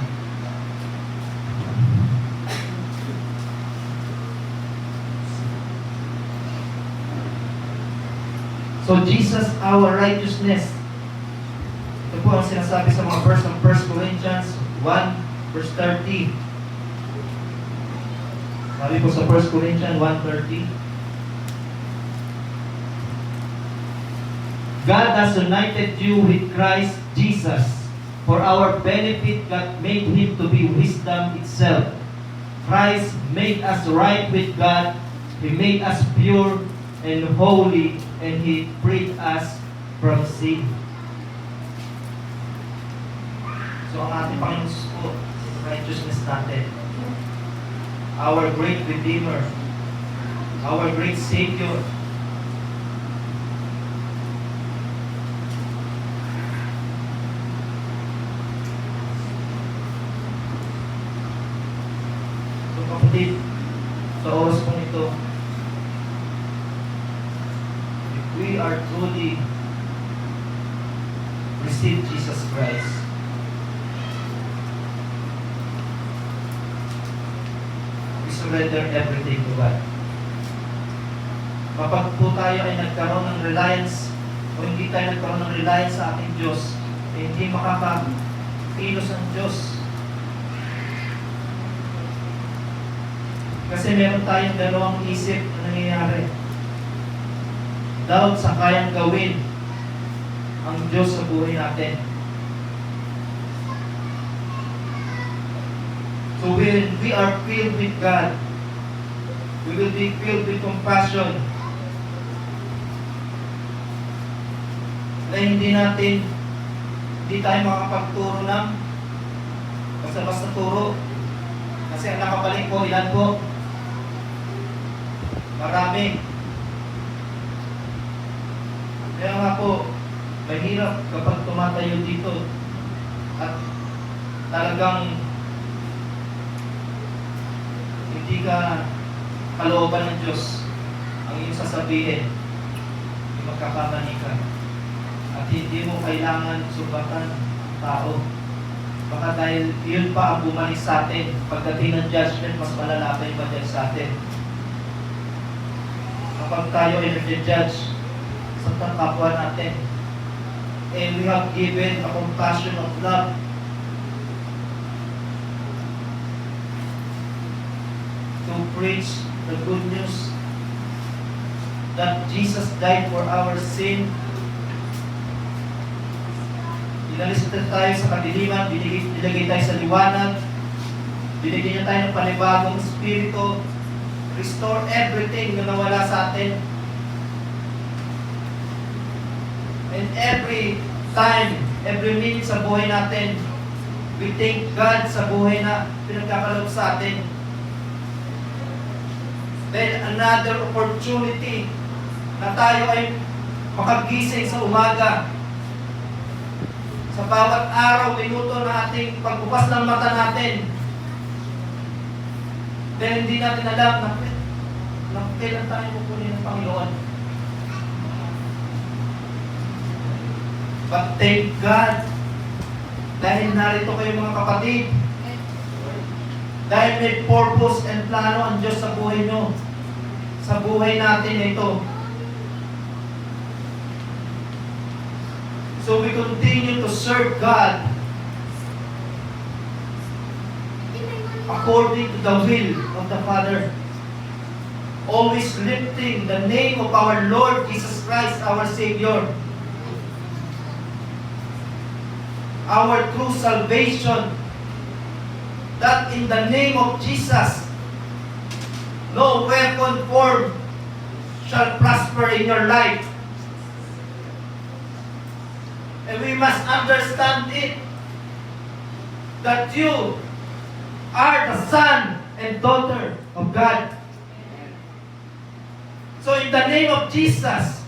So Jesus, our righteousness. Ito po ang sinasabi sa mga verse ng 1 Corinthians 1 verse 30. Sabi po sa 1 Corinthians 1:30. God has united you with Christ Jesus. For our benefit, God made Him to be wisdom itself. Christ made us right with God. He made us pure and holy, and He freed us from sin. So ang ating Panginoon po, righteousness natin, our great Redeemer, our great Savior. So kapatid, sa oras po nito, if we are truly receive Jesus Christ, we surrender everything to God. Kapag po tayo ay nagkaroon ng reliance o hindi tayo nagkaroon ng reliance sa ating Diyos, eh, hindi makakakilos ang Diyos. Kasi meron tayong dalawang isip na nangyayari. Doubt sa kayang gawin ang Diyos sa buhay natin. So when we are filled with God, we will be filled with compassion. Na hindi tayo makapagturo ng basta-basta turo. Kasi ang nakabalik po, ilan po? Marami. Kaya nga po, mahirap kapag tumatayo dito at talagang hindi ka kalooban ng Diyos ang iyong sasabihin, yung magkakamali ka. At hindi mo kailangan subatan tao. Baka dahil yun pa ang bumalik sa atin. Pagdating ng judgment, mas malala pa yung badyan sa atin. Kapag tayo ay nag-judge sa kapwa natin, and we have given a compassion of love, to preach the good news that Jesus died for our sin. Inalis tayo sa kadiliman, dilagay tayo sa liwanag, binigyan niya tayo ng panibagong spirito, restore everything na nawala sa atin. And every time, every minute sa buhay natin, we thank God sa buhay na pinagkakaloob sa atin. Then another opportunity na tayo ay makagising sa umaga. Sa bawat araw, minuto na ating pagbukas ng mata natin. Then hindi natin alam na kailan tayo pupunin ng Panginoon. But thank God, dahil narito kayo mga kapatid, dahil may purpose and plano ang Diyos sa buhay nyo, sa buhay natin ito. So we continue to serve God according to the will of the Father. Always lifting the name of our Lord Jesus Christ, our Savior. Our true salvation, that in the name of Jesus, no weapon formed shall prosper in your life. And we must understand it, that you are the son and daughter of God. So in the name of Jesus,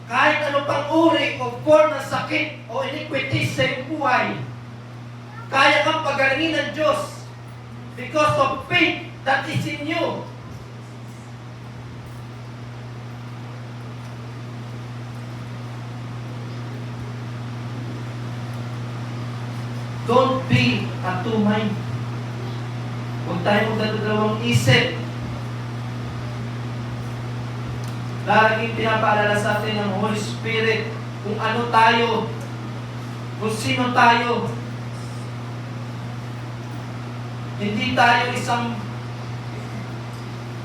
kahit ano pang uri o form ng sakit o iniquity sa iyong buhay, kaya kang pagalingin ng Diyos because of faith that is in you. Don't be a two-mind. Huwag tayo magdadalawang isip. Laging pinapaalala sa atin ng Holy Spirit kung ano tayo, kung sino tayo. Hindi tayo isang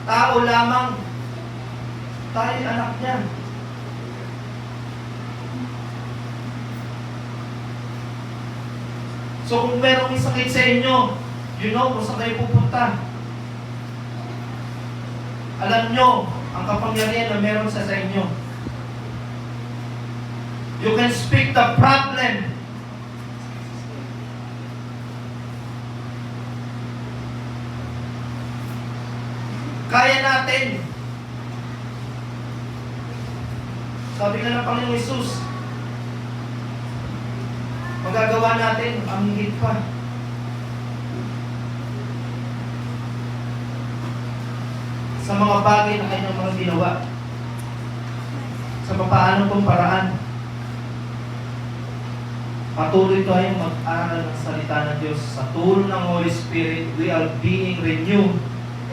tao lamang. Tayo anak niya. So kung merong sakit sa inyo, you know kung saan kayo pupunta. Alam nyo ang kapangyarihan na meron sa inyo. You can speak the problem. Kaya natin. Sabi nga ng Panginoong Hesus, magagawa natin ang higit pa. Sa mga bagay na kanyang mga ginawa. Sa papaano kong paraan. Patuloy tayong mag-aral ng salita ng Diyos. Sa tulong ng Holy Spirit, we are being renewed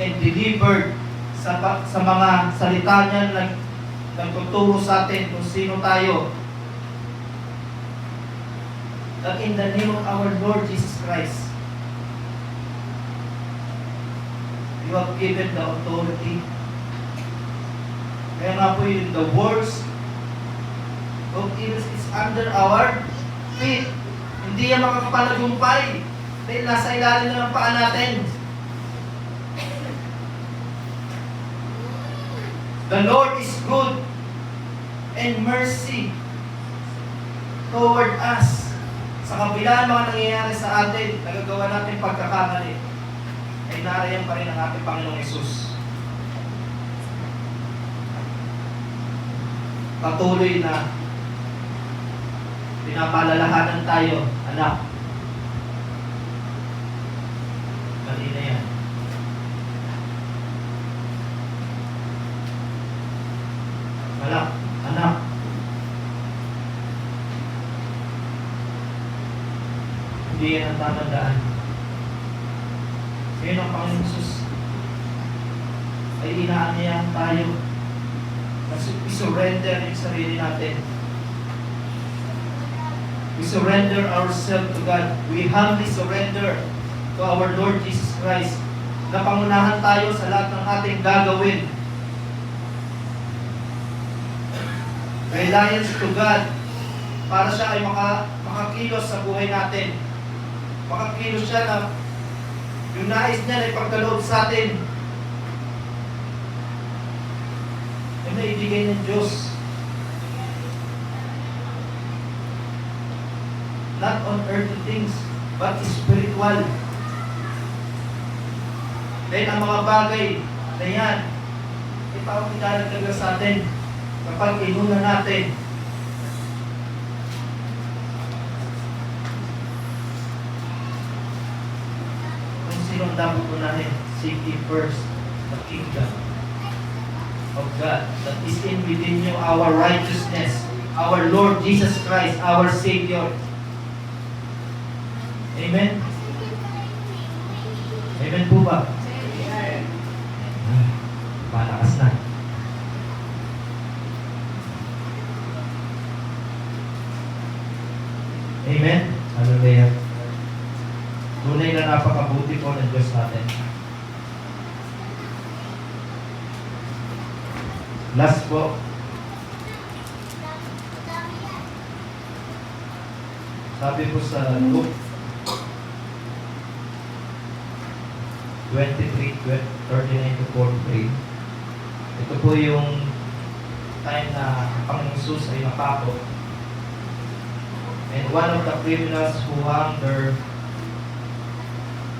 and delivered sa mga salita niya na nagtuturo sa atin kung sino tayo. That in the name of our Lord Jesus Christ, you have given the authority. Kaya nga po yung the words of evil is under our feet. Hindi yan makakapalagumpay dahil nasa ilalim na ng paa natin. The Lord is good and mercy toward us. Sa kabila ng mga nangyayari sa atin, nagagawa natin pagkakamali, ay narayan pa rin ang ating Panginoong Hesus. Patuloy na pinapalalahanan tayo, anak. Mali na yan. Anak. Hindi yan ang tamang daan. Ngayon ang Panginoon Hesus ay inaanyayahan tayo na i-surrender yung sarili natin. We surrender ourselves to God. We humbly surrender to our Lord Jesus Christ na pangunahan tayo sa lahat ng ating gagawin. Reliance to God para siya ay makakilos sa buhay natin. Makakilos siya na yung nais niya na ipagkaloob sa atin. Ay naibigay ng Diyos. Not on earthly things, but spiritual. Then ang mga bagay na yan, ipapagdalagdag sa atin kapag inuna natin. Kung sino ang dapat unahin, seek ye first the kingdom of God that is in within you, our righteousness, our Lord Jesus Christ, our Savior. Amen? Amen po ba? Amen. Malakas na. Amen? Hallelujah. Tunay na napakabuti po ng Diyos natin. Last po. Sabi po sa Luke 23:39-43. Ito po yung time na Panginoong Hesus ay napako. And one of the criminals who hung their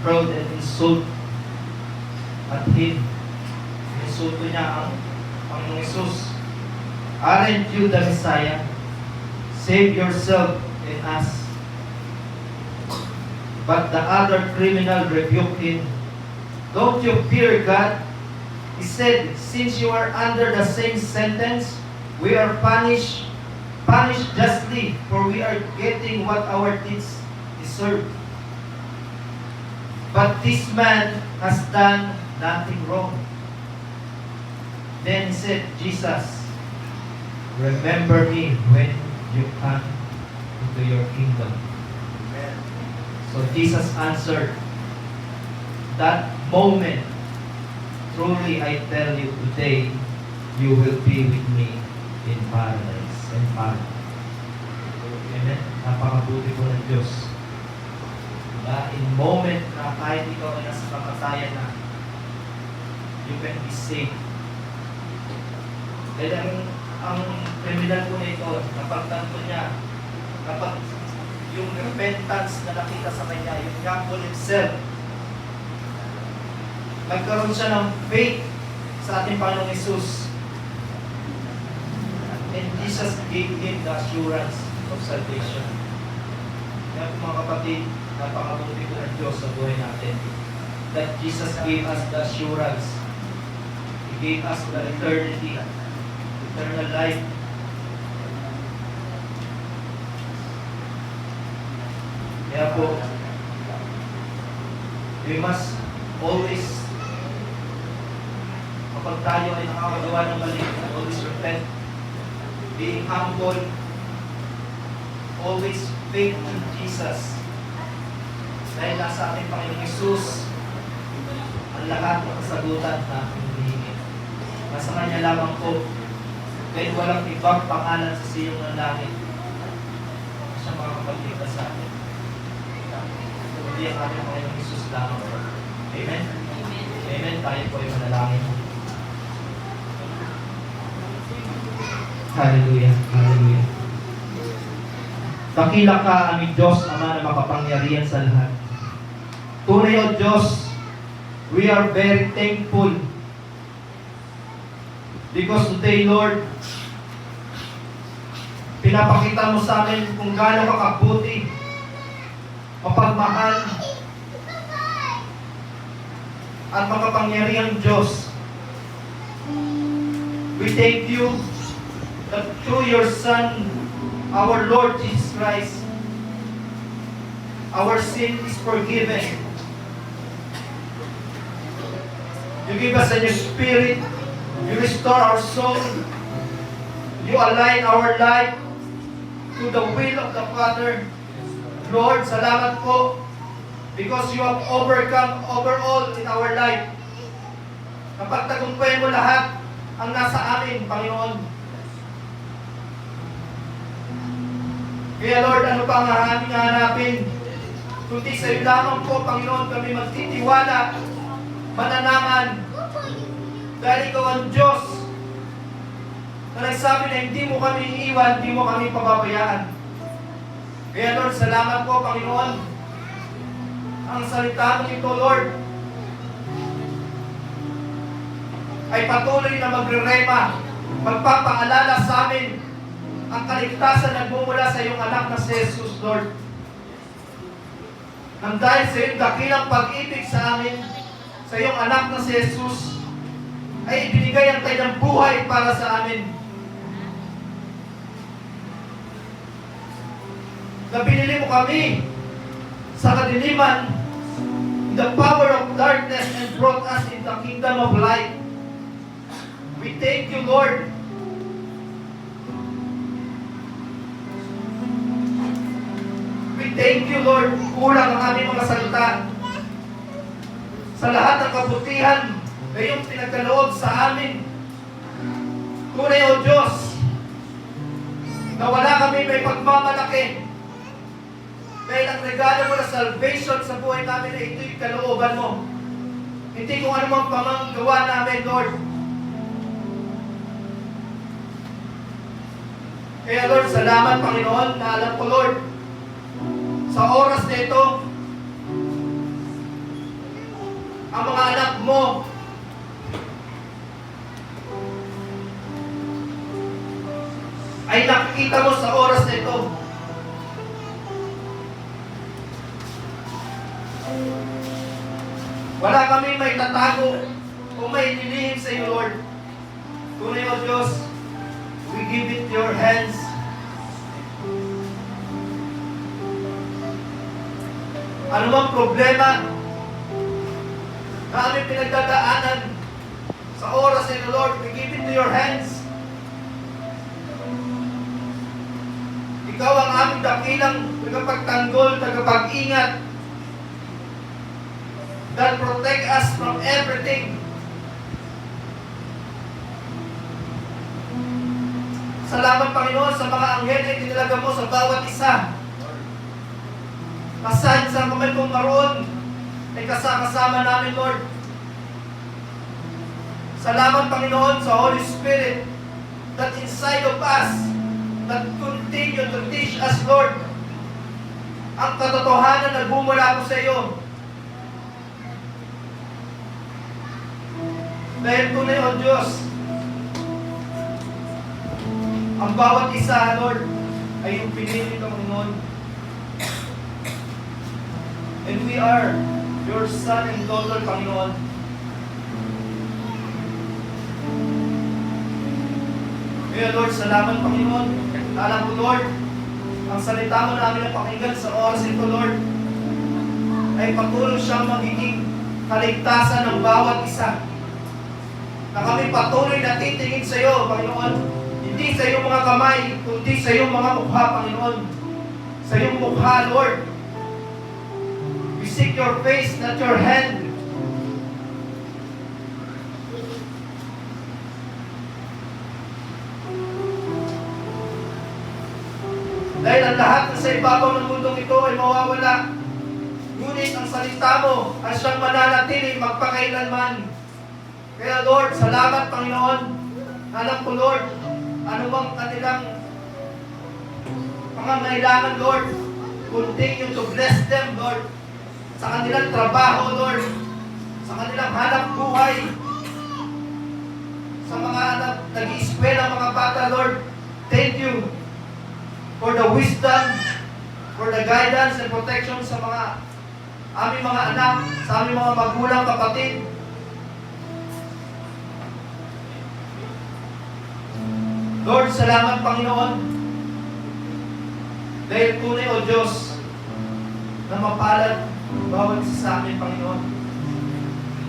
proud and insult at him. Insulto niya ang Panginoong Hesus. Aren't you the Messiah? Save yourself and us. But the other criminal rebuked him. Don't you fear God? He said, since you are under the same sentence, we are punished justly, for we are getting what our deeds deserve. But this man has done nothing wrong. Then he said, Jesus, remember me when you come into your kingdom. So Jesus answered, that moment, truly I tell you today, you will be with me in paradise and paradise. Amen? Napakabuti po ng Diyos. Diba? In moment na kahit ikaw ay nasa kamatayan na, you can be saved. Kaya ang criminal po na ito, napagtanto niya, kapag yung repentance na nakita sa kanya, yung humble himself, nagkaroon siya ng faith sa ating Panginoong Jesus. And Jesus gave him the assurance of salvation. Kaya mga kapatid, napakabuti ko ng Diyos sa buhay natin. That Jesus gave us the assurance. He gave us the eternity, eternal life. Kaya po, we must always, kapag tayo ay nakakagawa ng mali, always repent, being humble, always faith in Jesus. Dahil nasa ating Panginoong Jesus, ang lahat ng kasagutan na hinihingi. Nasa Kanya lamang po, dahil walang ibang pangalan sa siyong ng langit. Siya makakapagligtas sa atin. Hindi ang ating Panginoong Jesus lamang po. Amen? Amen. Amen. Tayo po ay manalangin. Hallelujah. Hallelujah. Dakila ka, aming Diyos, Ama na makapangyarihan sa lahat. Tunay o Diyos, we are very thankful because today, Lord, pinapakita mo sa amin kung gaano ka kabuti, mapagmahal, at makapangyarihang Diyos. We thank you that through your Son, our Lord Jesus Christ, our sin is forgiven. You give us a new spirit. You restore our soul. You align our life to the will of the Father. Lord, salamat po because you have overcome overall in our life. Napagtagumpayan mo lahat ang nasa amin, Panginoon. Kaya Lord, ano pa ang aming hahanapin? Kundi sa iyo lamang po, Panginoon, kami magtitiwala, mananaman. Dahil ikaw ang Diyos na nagsabi na hindi mo kami iiwan, hindi mo kami pababayaan. Kaya Lord, salamat po, Panginoon. Ang salita mo ito, Lord, ay patuloy na magre-rema, magpapaalala sa amin ang kaligtasan nagmumula sa iyong anak na si Jesus, Lord. Nang dahil sa iyong dakilang pag-ibig sa amin, sa iyong anak na si Jesus, ay ibinigay ang kanyang buhay para sa amin. Na binili mo kami sa kadiliman, in the power of darkness, and brought us in the kingdom of light. We thank you, Lord. We thank you, Lord. Kulang ang aming mga salita. Sa lahat ng kabutihan na iyong pinagkaloob sa amin. Tunay o Diyos, na wala kami may pagmamalaki. Dahil ang regalo mo na salvation sa buhay namin na ito'y kalooban mo. Hindi kung ano mang pamanggawa namin, Lord. Kaya Lord, salamat Panginoon na alam ko, Lord, sa oras na ito, ang mga anak mo ay nakikita mo sa oras na ito. Wala kami may tatago o may nilihim sa iyo, Lord. Tunay o Diyos, we give it to your hands. Ano mang problema na aming pinagdadaanan sa oras nito, Lord, we give it to your hands. Ikaw ang aming dakilang tagapagtanggol, tagapag-ingat. God, protect us from everything. Salamat, Panginoon, sa mga anghel na inilaga mo sa bawat isa. Saan man kung maroon, ay kasama namin, Lord. Salamat, Panginoon, sa Holy Spirit that inside of us, that continue to teach us, Lord, ang katotohanan na bumula ko sa iyo. Dahil tunay, O Diyos, ang bawat isa, Lord, ay yung pinili ng Panginoon. And we are your son and daughter, Panginoon. Kaya, Lord, salamat, Panginoon. Alam ko, Lord, ang salita mo namin na pakinggan sa oras ito, Lord, ay patuloy siyang magiging kaligtasan ng bawat isa. Na kami patuloy na titingin sa iyo, Panginoon. Hindi sa iyong mga kamay, kundi sa iyong mga mukha, Panginoon. Sa iyong mukha, Lord. We seek your face, not your hand. Dahil ang lahat na sa ibabaw ng mundong ito ay mawawala. Ngunit ang salita mo ay siyang mananatili magpakailanman. Kaya, Lord, salamat, Panginoon. Alam ko, Lord, ano bang kanilang pangangailangan, Lord? Continue to bless them, Lord. Sa kanilang trabaho, Lord. Sa kanilang hanap buhay. Sa mga nag-i-eskwela, mga bata, Lord. Thank you for the wisdom, for the guidance and protection sa mga aming mga anak, sa aming mga magulang, kapatid. Lord, salamat, Panginoon. Dahil tunay, O Diyos, na mapalad bawat isa sa amin, Panginoon.